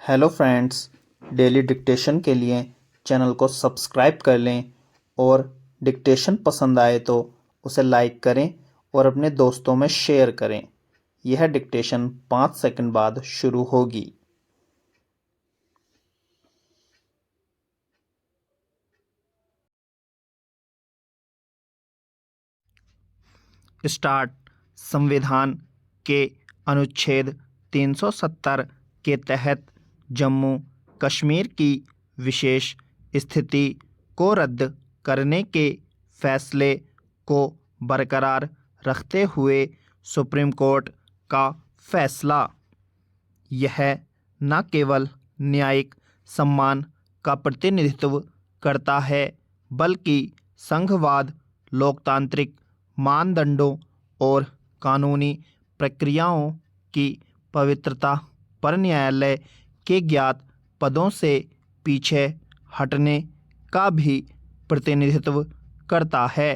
Hello friends, daily dictation के लिए channel को सब्सक्राइब कर लें और डिक्टेशन पसंद आए तो उसे लाइक करें और अपने दोस्तों में शेयर करें। यह डिक्टेशन 5 सेकंड बाद शुरू होगी। स्टार्ट। संविधान के अनुच्छेद 370 के तहत जम्मू कश्मीर की विशेष स्थिति को रद्द करने के फैसले को बरकरार रखते हुए सुप्रीम कोर्ट का फैसला। यह न केवल न्यायिक सम्मान का प्रतिनिधित्व करता है बल्कि संघवाद, लोकतांत्रिक मानदंडों और कानूनी प्रक्रियाओं की पवित्रता पर न्यायालय के ज्ञात पदों से पीछे हटने का भी प्रतिनिधित्व करता है।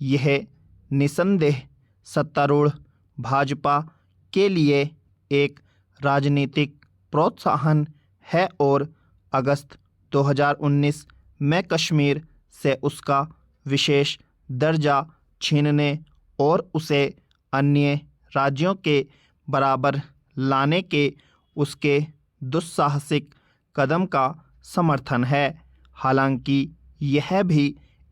यह निसंदेह सत्तारूढ़ भाजपा के लिए एक राजनीतिक प्रोत्साहन है और अगस्त 2019 में कश्मीर से उसका विशेष दर्जा छीनने और उसे अन्य राज्यों के बराबर लाने के उसके दुस्साहसिक कदम का समर्थन है। हालांकि यह भी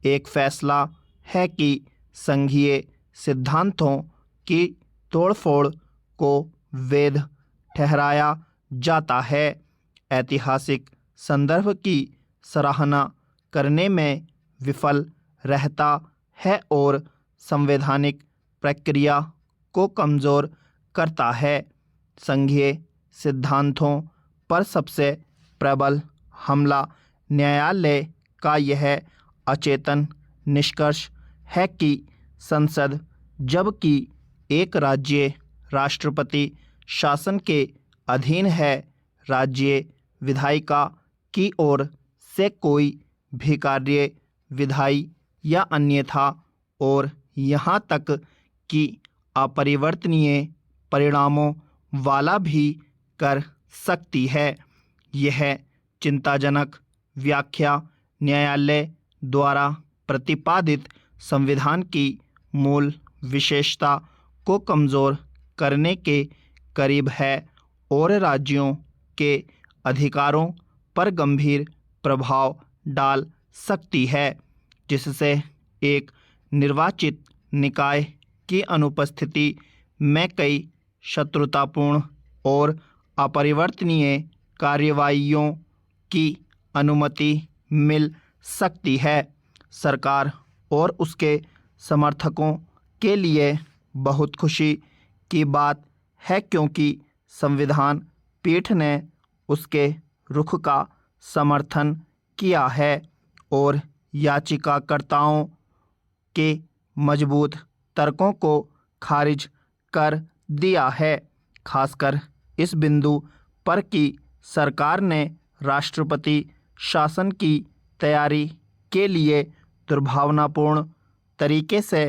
एक फैसला है कि संघीय सिद्धांतों की तोड़फोड़ को वैध ठहराया जाता है। ऐतिहासिक संदर्भ की सराहना करने में विफल रहता है और संवैधानिक प्रक्रिया को कमज़ोर करता है। संघीय सिद्धांतों पर सबसे प्रबल हमला न्यायालय का यह अचेतन निष्कर्ष है कि संसद, जबकि एक राज्य राष्ट्रपति शासन के अधीन है, राज्य विधायिका की ओर से कोई भी कार्य विधायी या अन्यथा और यहाँ तक कि अपरिवर्तनीय परिणामों वाला भी कर सकती है। यह चिंताजनक व्याख्या न्यायालय द्वारा प्रतिपादित संविधान की मूल विशेषता को कमज़ोर करने के करीब है और राज्यों के अधिकारों पर गंभीर प्रभाव डाल सकती है, जिससे एक निर्वाचित निकाय की अनुपस्थिति में कई शत्रुतापूर्ण और अपरिवर्तनीय कार्रवाइयों की अनुमति मिल सकती है। सरकार और उसके समर्थकों के लिए बहुत खुशी की बात है क्योंकि संविधान पीठ ने उसके रुख का समर्थन किया है और याचिकाकर्ताओं के मजबूत तर्कों को खारिज कर दिया है, खासकर इस बिंदु पर कि सरकार ने राष्ट्रपति शासन की तैयारी के दुर्भावनापूर्ण दुर्भावनापूर्ण तरीके से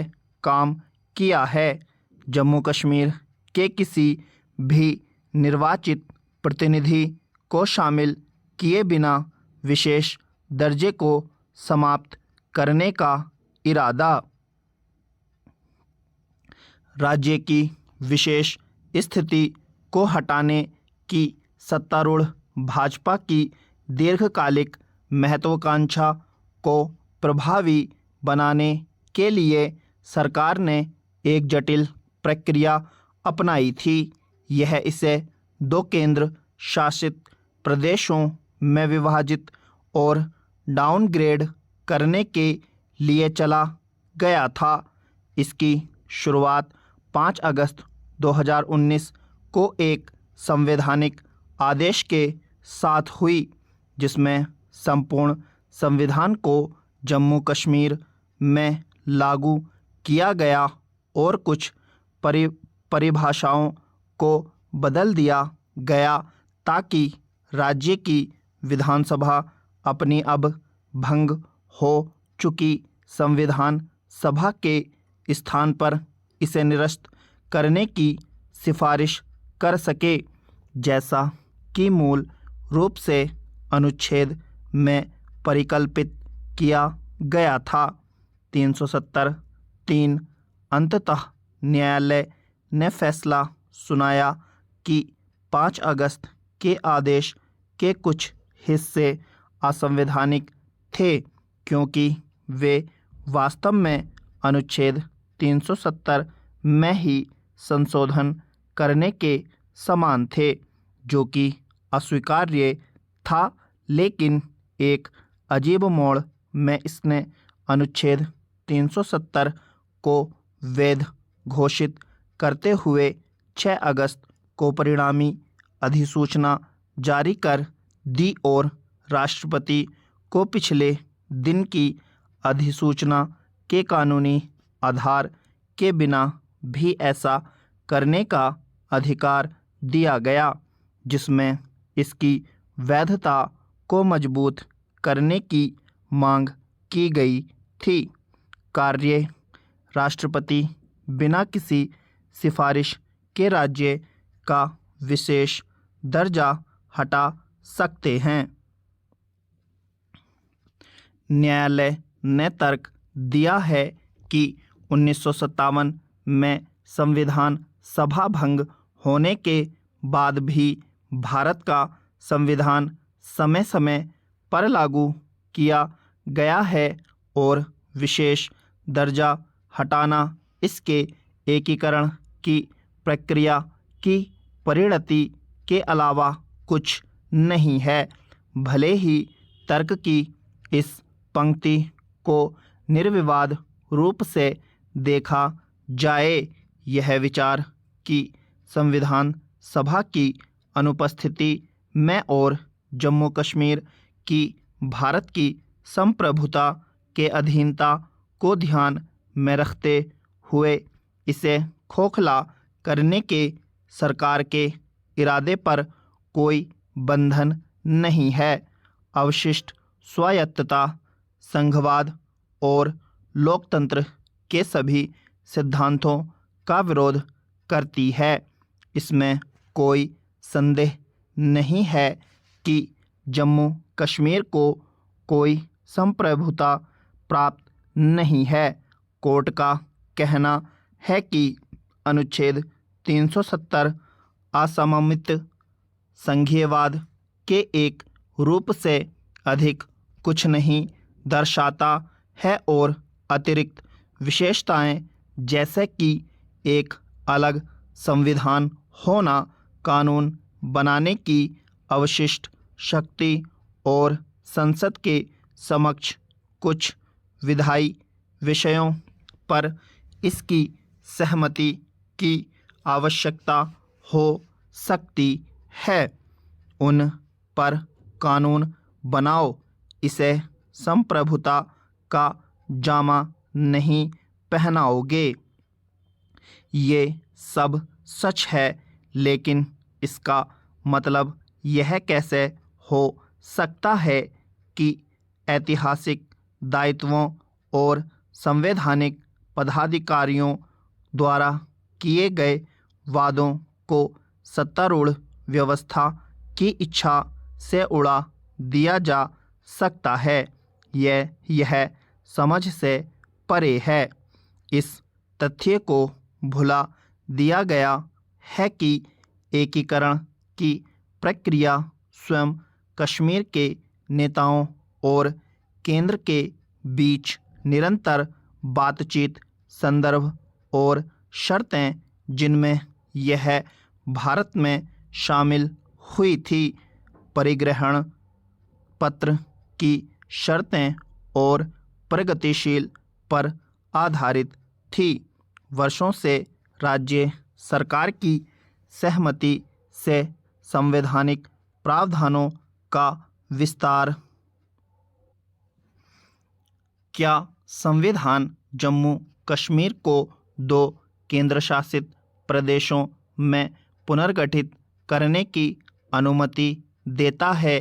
काम किया है। जम्मू कश्मीर के किसी भी निर्वाचित प्रतिनिधि को शामिल किए बिना विशेष दर्जे को समाप्त करने का इरादा। राज्य की विशेष स्थिति को हटाने की सत्तारूढ़ भाजपा की दीर्घकालिक महत्वाकांक्षा को प्रभावी बनाने के लिए सरकार ने एक जटिल प्रक्रिया अपनाई थी। यह इसे 2 केंद्र शासित प्रदेशों में विभाजित और डाउनग्रेड करने के लिए चला गया था। इसकी शुरुआत 5 अगस्त 2019 को एक संवैधानिक आदेश के साथ हुई, जिसमें संपूर्ण संविधान को जम्मू कश्मीर में लागू किया गया और कुछ परिभाषाओं को बदल दिया गया ताकि राज्य की विधानसभा अपनी अब भंग हो चुकी संविधान सभा के स्थान पर इसे निरस्त करने की सिफारिश कर सके। जैसा कि मूल रूप से अनुच्छेद में परिकल्पित किया गया था। 370(3) अंततः न्यायालय ने फैसला सुनाया कि 5 अगस्त के आदेश के कुछ हिस्से असंवैधानिक थे, क्योंकि वे वास्तव में अनुच्छेद 370 में ही संशोधन करने के समान थे, जो कि अस्वीकार्य था। लेकिन एक अजीब मोड़ में इसने अनुच्छेद 370 को वैध घोषित करते हुए 6 अगस्त को परिणामी अधिसूचना जारी कर दी और राष्ट्रपति को पिछले दिन की अधिसूचना के कानूनी आधार के बिना भी ऐसा करने का अधिकार दिया गया, जिसमें इसकी वैधता को मजबूत करने की मांग की गई थी। कार्य राष्ट्रपति बिना किसी सिफारिश के राज्य का विशेष दर्जा हटा सकते हैं। न्यायालय ने तर्क दिया है कि 1957 में संविधान सभा भंग होने के बाद भी भारत का संविधान समय समय पर लागू किया गया है और विशेष दर्जा हटाना इसके एकीकरण की प्रक्रिया की परिणति के अलावा कुछ नहीं है। भले ही तर्क की इस पंक्ति को निर्विवाद रूप से देखा जाए, यह विचार कि संविधान सभा की अनुपस्थिति में और जम्मू कश्मीर की भारत की संप्रभुता के अधीनता को ध्यान में रखते हुए इसे खोखला करने के सरकार के इरादे पर कोई बंधन नहीं है। अवशिष्ट स्वायत्तता, संघवाद और लोकतंत्र के सभी सिद्धांतों का विरोध करती है। इसमें कोई संदेह नहीं है कि जम्मू कश्मीर को कोई संप्रभुता प्राप्त नहीं है। कोर्ट का कहना है कि अनुच्छेद 370 असममित संघीयवाद के एक रूप से अधिक कुछ नहीं दर्शाता है और अतिरिक्त विशेषताएं जैसे कि एक अलग संविधान होना, कानून बनाने की अवशिष्ट शक्ति और संसद के समक्ष कुछ विधायी विषयों पर इसकी सहमति की आवश्यकता हो सकती है, उन पर कानून बनाओ। इसे संप्रभुता का जामा नहीं पहनाओगे। ये सब सच है, लेकिन इसका मतलब यह कैसे हो सकता है कि ऐतिहासिक दायित्वों और संवैधानिक पदाधिकारियों द्वारा किए गए वादों को सत्तारूढ़ व्यवस्था की इच्छा से उड़ा दिया जा सकता है। यह समझ से परे है। इस तथ्य को भुला दिया गया है कि एकीकरण की प्रक्रिया स्वयं कश्मीर के नेताओं और केंद्र के बीच निरंतर बातचीत, संदर्भ और शर्तें जिनमें यह भारत में शामिल हुई थी, परिग्रहण पत्र की शर्तें और प्रगतिशील पर आधारित थी। वर्षों से राज्य सरकार की सहमति से संवैधानिक प्रावधानों का विस्तार। क्या संविधान जम्मू कश्मीर को 2 केंद्रशासित प्रदेशों में पुनर्गठित करने की अनुमति देता है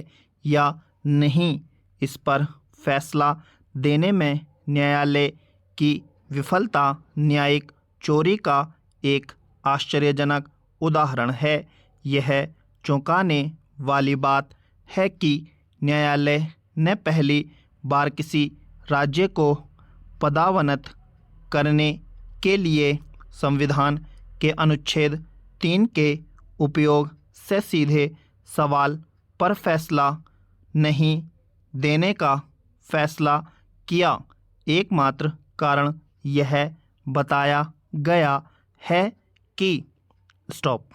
या नहीं? इस पर फैसला देने में न्यायालय की विफलता न्यायिक चोरी का एक आश्चर्यजनक उदाहरण है। यह चौंकाने वाली बात है कि न्यायालय ने पहली बार किसी राज्य को पदावनत करने के लिए संविधान के अनुच्छेद 3 के उपयोग से सीधे सवाल पर फैसला नहीं देने का फैसला किया। एकमात्र कारण यह बताया गया है कि स्टॉप।